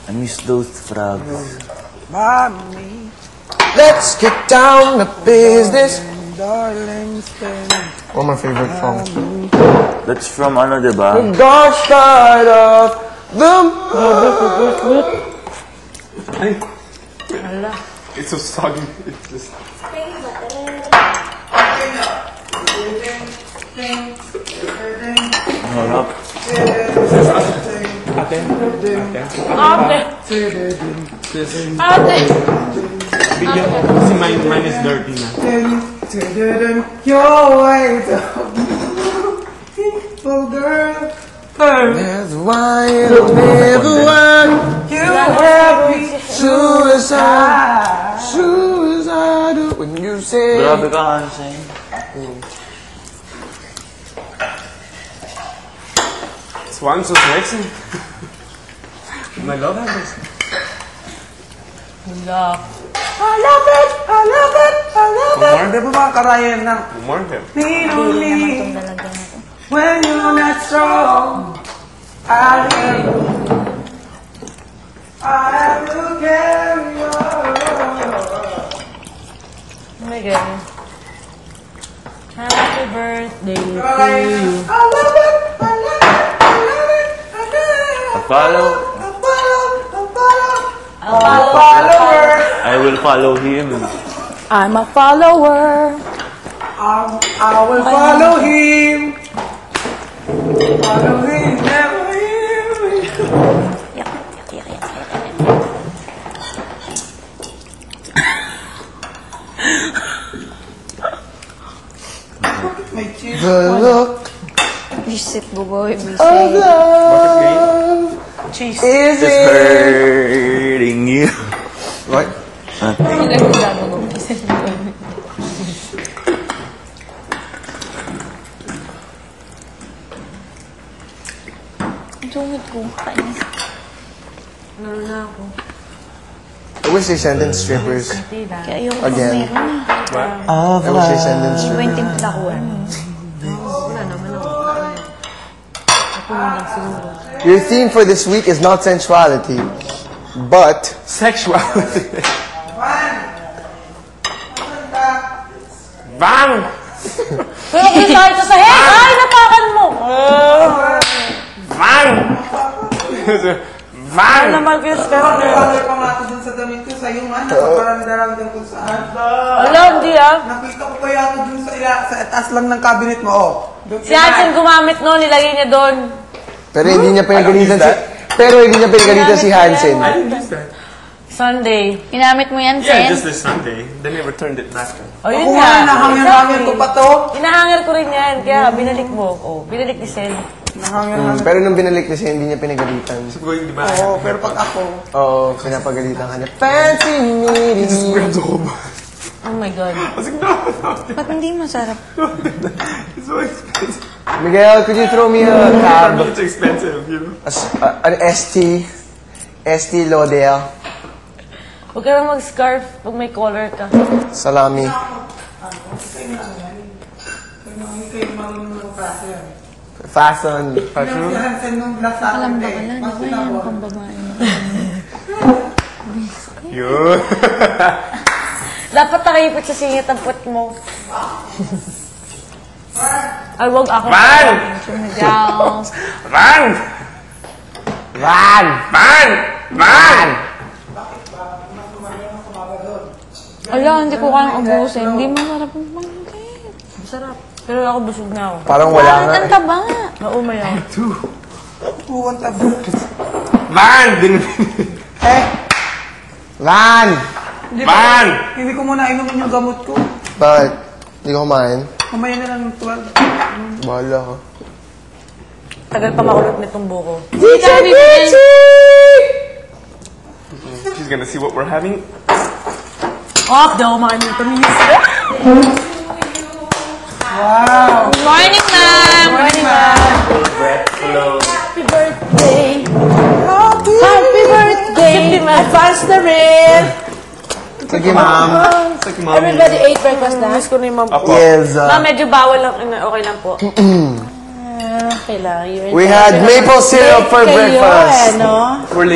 I miss those frogs. Mommy, Let's get down to business. darling, One of my favorite songs. That's from ano, diba? The dark side of the It's so soggy. It's just... Hold up. Ate. Bigyan mo. Kasi mine is dirty na. your way to beautiful girl. That's why it'll never work. You have me Suicide, suicide. When you say Grabe ka, Hansen. Swan so sexy. My love handles. I love it, I love it, I love it. Di ba mga karayan ng Morgan. lean on me when you're not strong? I have to carry on. Oh my God. Happy birthday to Karayan you. ng, I love it, I love it, I love it, I love it. Follow. I'm a follower. I will follow him. I'm a follower. I will follow him. Follow him, never him. the look Visit, buboy, of visit. love Cheese. is Just it? hurting you. What? Sungit ko. Kainis. Naroon na ako. I wish they send in strippers Kaya ayoko pag again. meron na. I wish they send in strippers. 20 na ako. Wala naman ako. Ako na lang siguro. Your theme for this week is not sensuality, but Sexuality. Bang! Pero kung tayo sa sahig, ay, napakan mo! Bang! Bang! Ano naman kayo sa Parang pa nga ako dun sa damit ko sa iyo, man. Nakaparang din kung saan. Wala, hindi ah. Nakita ko pa yata dun sa taas lang ng cabinet mo, oh. Dun Si Hansen gumamit no, nilagay niya doon. pero hindi niya pinagalitan si si Hansen. I didn't use that. Sunday. Ginamit mo yan, Yeah, Sen? just this Sunday. Then I returned it back. Oh, Ako yun nga, nga. nahangin-hangin ko pa to. Inahangar ko rin yan, kaya binalik mo. Oh, binalik ni Sen. Nahangin-hangin. Pero nung binalik niya siya, hindi niya pinagalitan. So going to Oo, pero pag ako, Oo, pinapagalitan ka niya. Fancy me. just grabbed the whole bar. Oh my God. I was like, no. Ba't hindi masarap? It's so expensive. Miguel, could you throw me a For me, cab? it's expensive, you know? An ST Lodea. Huwag ka na mag-scarf pag may collar ka. Salami. Fashion. Hansen nung last Saturday. Mas tinawag. pambabae mo. Yun. Dapat nakipit sa singit ang puwet mo. Ay, wag ako. Van! Sumigaw. Van! Van! Van! Van! Ala, hindi ko kayang ubusin. Hindi masarap ang pangkit. Masarap. Pero ako busog na ako. Parang wala nga. Ang taba. Oo, mayaw. Buwan tabo. Van! Van! Van! Hindi ko muna inumin yung gamot ko. Bakit? Hindi ko kumain. Mamaya na lang ng 12. Bahala ka. Tagal pa makulot nitong buko. She's gonna see what we're having. Off daw, makain nito ni Wow! Morning, ma'am! Morning, ma'am! Breath flow. Happy birthday! Happy birthday! Advance na rin! Sige, ma'am. It's like mommy. Everybody ate breakfast na? Miss ko na yung ma'am. Yes. Ma'am, medyo bawal lang. Okay lang po. Okay lang. We had maple syrup for breakfast. Kayo, ano? We're